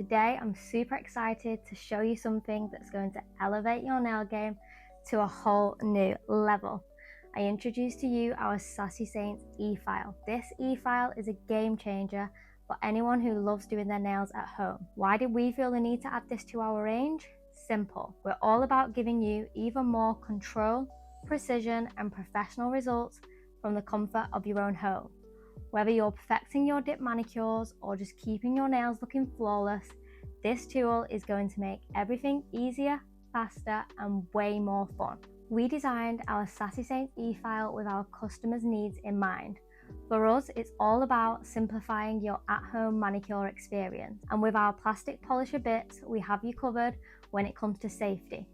today I'm super excited to show you something that's going to elevate your nail game to a whole new level. I introduce to you our Sassy Saints e-file. This e-file is a game changer for anyone who loves doing their nails at home. Why did we feel the need to add this to our range? Simple. We're all about giving you even more control, precision, and professional results from the comfort of your own home. Whether you're perfecting your dip manicures or just keeping your nails looking flawless, this tool is going to make everything easier, faster, and way more fun. We designed our Sassy Saints e-file with our customers' needs in mind. For us, it's all about simplifying your at-home manicure experience. And with our plastic polisher bits, we have you covered when it comes to safety.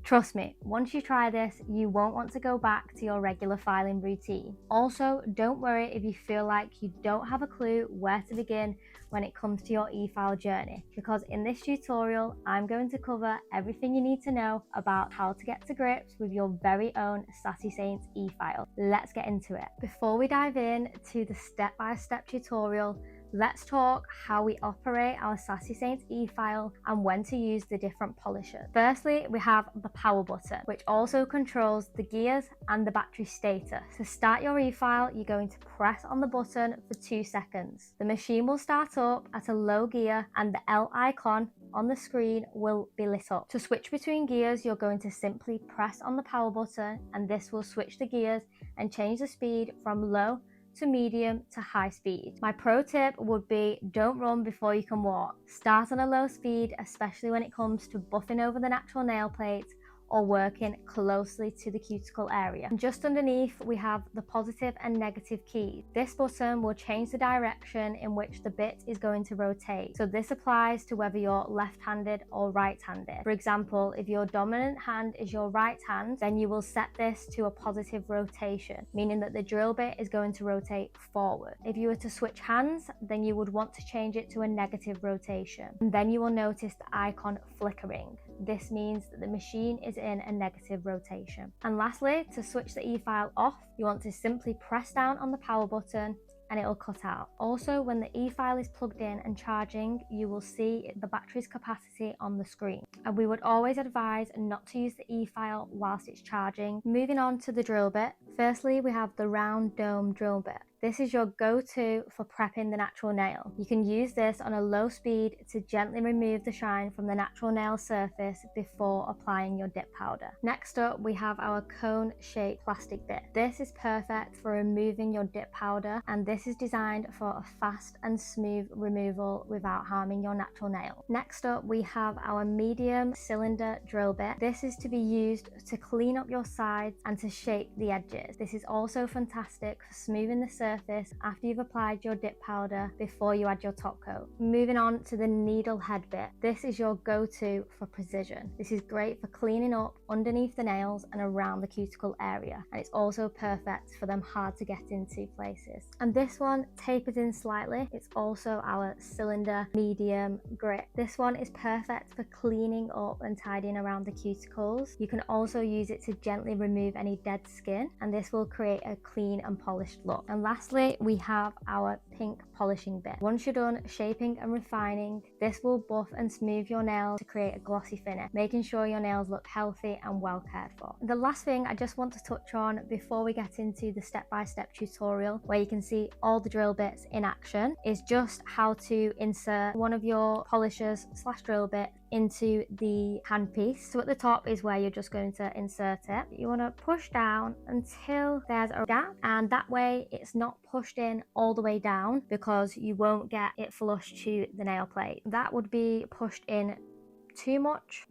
Trust me, once you try this, you won't want to go back to your regular filing routine. Also, don't worry if you feel like you don't have a clue where to begin when it comes to your e-file journey, because in this tutorial, I'm going to cover everything you need to know about how to get to grips with your very own Sassy Saints e-file. Let's get into it. Before we dive in to the step-by-step tutorial, let's talk how we operate our Sassy Saints e-file and when to use the different polishers. Firstly, we have the power button, which also controls the gears and the battery status. To start your e-file, you're going to press on the button for 2 seconds. The machine will start up at a low gear and the L icon on the screen will be lit up. To switch between gears, you're going to simply press on the power button and this will switch the gears and change the speed from low to medium to high speed. My pro tip would be don't run before you can walk. Start on a low speed, especially when it comes to buffing over the natural nail plates or working closely to the cuticle area. And just underneath, we have the positive and negative keys. This button will change the direction in which the bit is going to rotate. So this applies to whether you're left-handed or right-handed. For example, if your dominant hand is your right hand, then you will set this to a positive rotation, meaning that the drill bit is going to rotate forward. If you were to switch hands, then you would want to change it to a negative rotation. And then you will notice the icon flickering. This means that the machine is in a negative rotation. And lastly, to switch the e-file off, you want to simply press down on the power button and it'll cut out. Also, when the e-file is plugged in and charging, you will see the battery's capacity on the screen. And we would always advise not to use the e-file whilst it's charging. Moving on to the drill bit. Firstly, we have the round dome drill bit. This is your go-to for prepping the natural nail. You can use this on a low speed to gently remove the shine from the natural nail surface before applying your dip powder. Next up, we have our cone-shaped plastic bit. This is perfect for removing your dip powder, and this is designed for a fast and smooth removal without harming your natural nail. Next up, we have our medium cylinder drill bit. This is to be used to clean up your sides and to shape the edges. This is also fantastic for smoothing the surface after you've applied your dip powder before you add your top coat. Moving on to the needle head bit. This is your go-to for precision. This is great for cleaning up underneath the nails and around the cuticle area, and it's also perfect for them hard to get into places. And this one tapers in slightly. It's also our cylinder medium grit. This one is perfect for cleaning up and tidying around the cuticles. You can also use it to gently remove any dead skin, and this will create a clean and polished look. And lastly, we have our pink polishing bit. Once you're done shaping and refining, this will buff and smooth your nails to create a glossy finish, making sure your nails look healthy and well cared for. The last thing I just want to touch on before we get into the step-by-step tutorial, where you can see all the drill bits in action, is just how to insert one of your polishers / drill bit into the handpiece. So at the top is where you're just going to insert it. You want to push down until there's a gap, and that way it's not pushed in all the way down because you won't get it flush to the nail plate. That would be pushed in too much.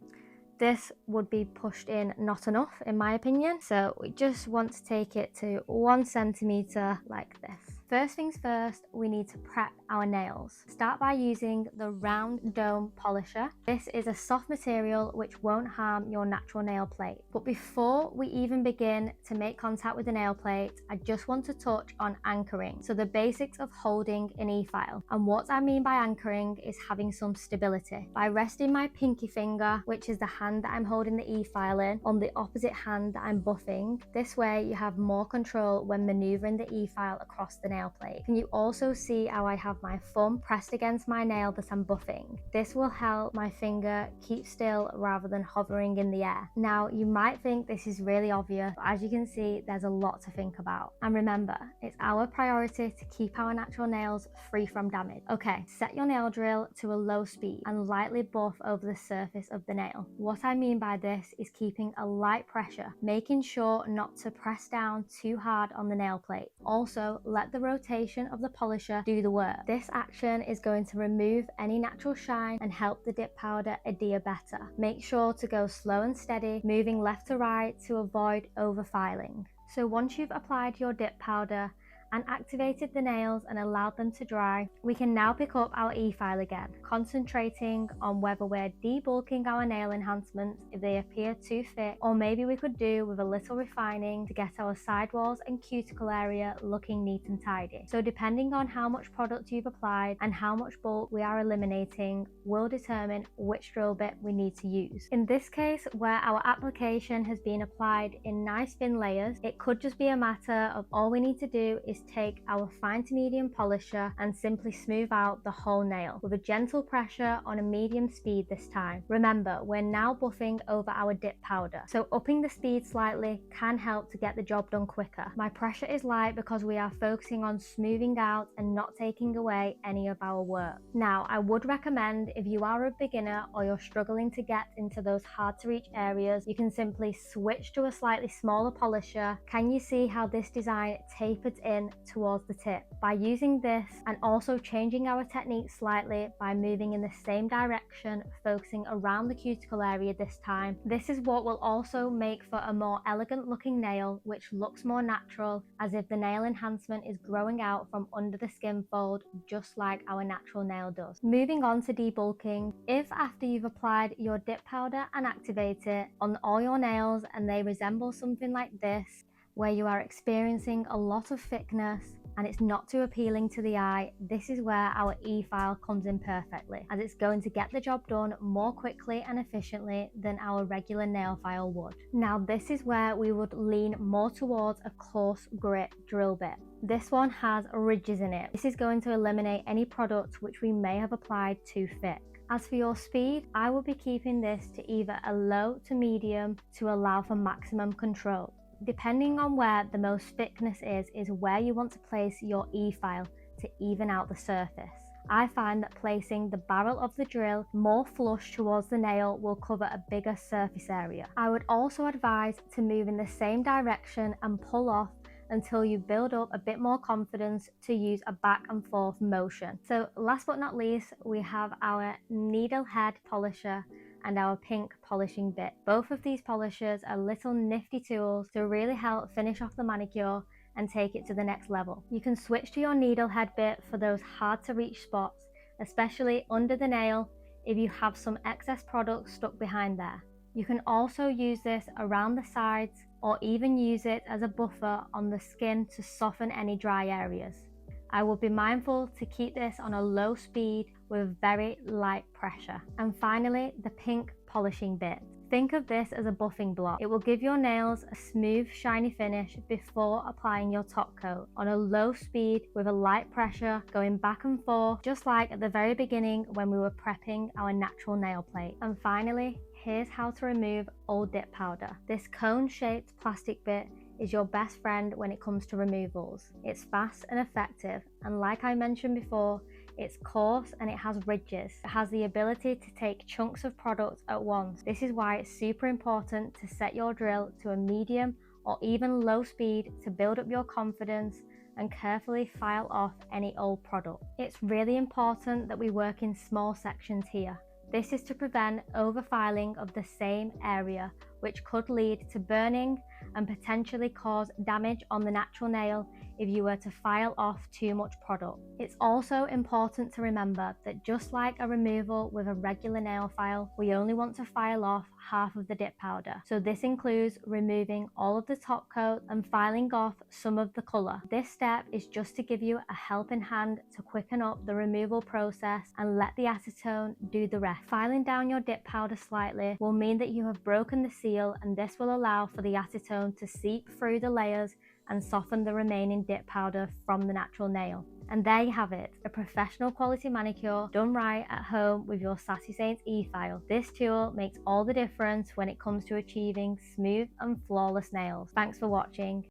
This would be pushed in not enough, in my opinion. So we just want to take it to 1 centimeter like this. First things first, we need to prep our nails. Start by using the round dome polisher. This is a soft material which won't harm your natural nail plate. But before we even begin to make contact with the nail plate, I just want to touch on anchoring. So the basics of holding an e-file. And what I mean by anchoring is having some stability. By resting my pinky finger, which is the hand that I'm holding the e-file in, on the opposite hand that I'm buffing, this way you have more control when maneuvering the e-file across the nail plate. Can you also see how I have have my thumb pressed against my nail that I'm buffing. This will help my finger keep still rather than hovering in the air. Now, you might think this is really obvious, but as you can see, there's a lot to think about. And remember, it's our priority to keep our natural nails free from damage. Okay, set your nail drill to a low speed and lightly buff over the surface of the nail. What I mean by this is keeping a light pressure, making sure not to press down too hard on the nail plate. Also, let the rotation of the polisher do the work. This action is going to remove any natural shine and help the dip powder adhere better. Make sure to go slow and steady, moving left to right to avoid overfiling. So once you've applied your dip powder and activated the nails and allowed them to dry, we can now pick up our e-file again, concentrating on whether we're debulking our nail enhancements if they appear too thick, or maybe we could do with a little refining to get our sidewalls and cuticle area looking neat and tidy. So depending on how much product you've applied and how much bulk we are eliminating will determine which drill bit we need to use. In this case, where our application has been applied in nice thin layers, it could just be a matter of all we need to do is take our fine to medium polisher and simply smooth out the whole nail with a gentle pressure on a medium speed this time. Remember, we're now buffing over our dip powder, so upping the speed slightly can help to get the job done quicker. My pressure is light because we are focusing on smoothing out and not taking away any of our work. Now, I would recommend if you are a beginner or you're struggling to get into those hard to reach areas, you can simply switch to a slightly smaller polisher. Can you see how this design tapers in towards the tip? By using this and also changing our technique slightly by moving in the same direction, focusing around the cuticle area this time, this is what will also make for a more elegant looking nail, which looks more natural, as if the nail enhancement is growing out from under the skin fold, just like our natural nail does. Moving on to debulking, if after you've applied your dip powder and activate it on all your nails and they resemble something like this, where you are experiencing a lot of thickness and it's not too appealing to the eye, this is where our e-file comes in perfectly, as it's going to get the job done more quickly and efficiently than our regular nail file would. Now, this is where we would lean more towards a coarse grit drill bit. This one has ridges in it. This is going to eliminate any product which we may have applied too thick. As for your speed, I will be keeping this to either a low to medium to allow for maximum control. Depending on where the most thickness is where you want to place your e-file to even out the surface. I find that placing the barrel of the drill more flush towards the nail will cover a bigger surface area. I would also advise to move in the same direction and pull off until you build up a bit more confidence to use a back and forth motion. So last but not least, we have our needle head polisher and our pink polishing bit. Both of these polishers are little nifty tools to really help finish off the manicure and take it to the next level. You can switch to your needle head bit for those hard to reach spots, especially under the nail if you have some excess product stuck behind there. You can also use this around the sides or even use it as a buffer on the skin to soften any dry areas. I will be mindful to keep this on a low speed with very light pressure. And finally, the pink polishing bit. Think of this as a buffing block. It will give your nails a smooth, shiny finish before applying your top coat on a low speed with a light pressure going back and forth, just like at the very beginning when we were prepping our natural nail plate. And finally, here's how to remove old dip powder. This cone-shaped plastic bit is your best friend when it comes to removals. It's fast and effective, and like I mentioned before, it's coarse and it has ridges. It has the ability to take chunks of product at once. This is why it's super important to set your drill to a medium or even low speed to build up your confidence and carefully file off any old product. It's really important that we work in small sections here. This is to prevent overfiling of the same area, which could lead to burning and potentially cause damage on the natural nail if you were to file off too much product. It's also important to remember that just like a removal with a regular nail file, we only want to file off half of the dip powder. So this includes removing all of the top coat and filing off some of the color. This step is just to give you a helping hand to quicken up the removal process and let the acetone do the rest. Filing down your dip powder slightly will mean that you have broken the seal, and this will allow for the acetone to seep through the layers and soften the remaining dip powder from the natural nail. And there you have it, a professional quality manicure done right at home with your Sassy Saints e-file. This tool makes all the difference when it comes to achieving smooth and flawless nails. Thanks for watching.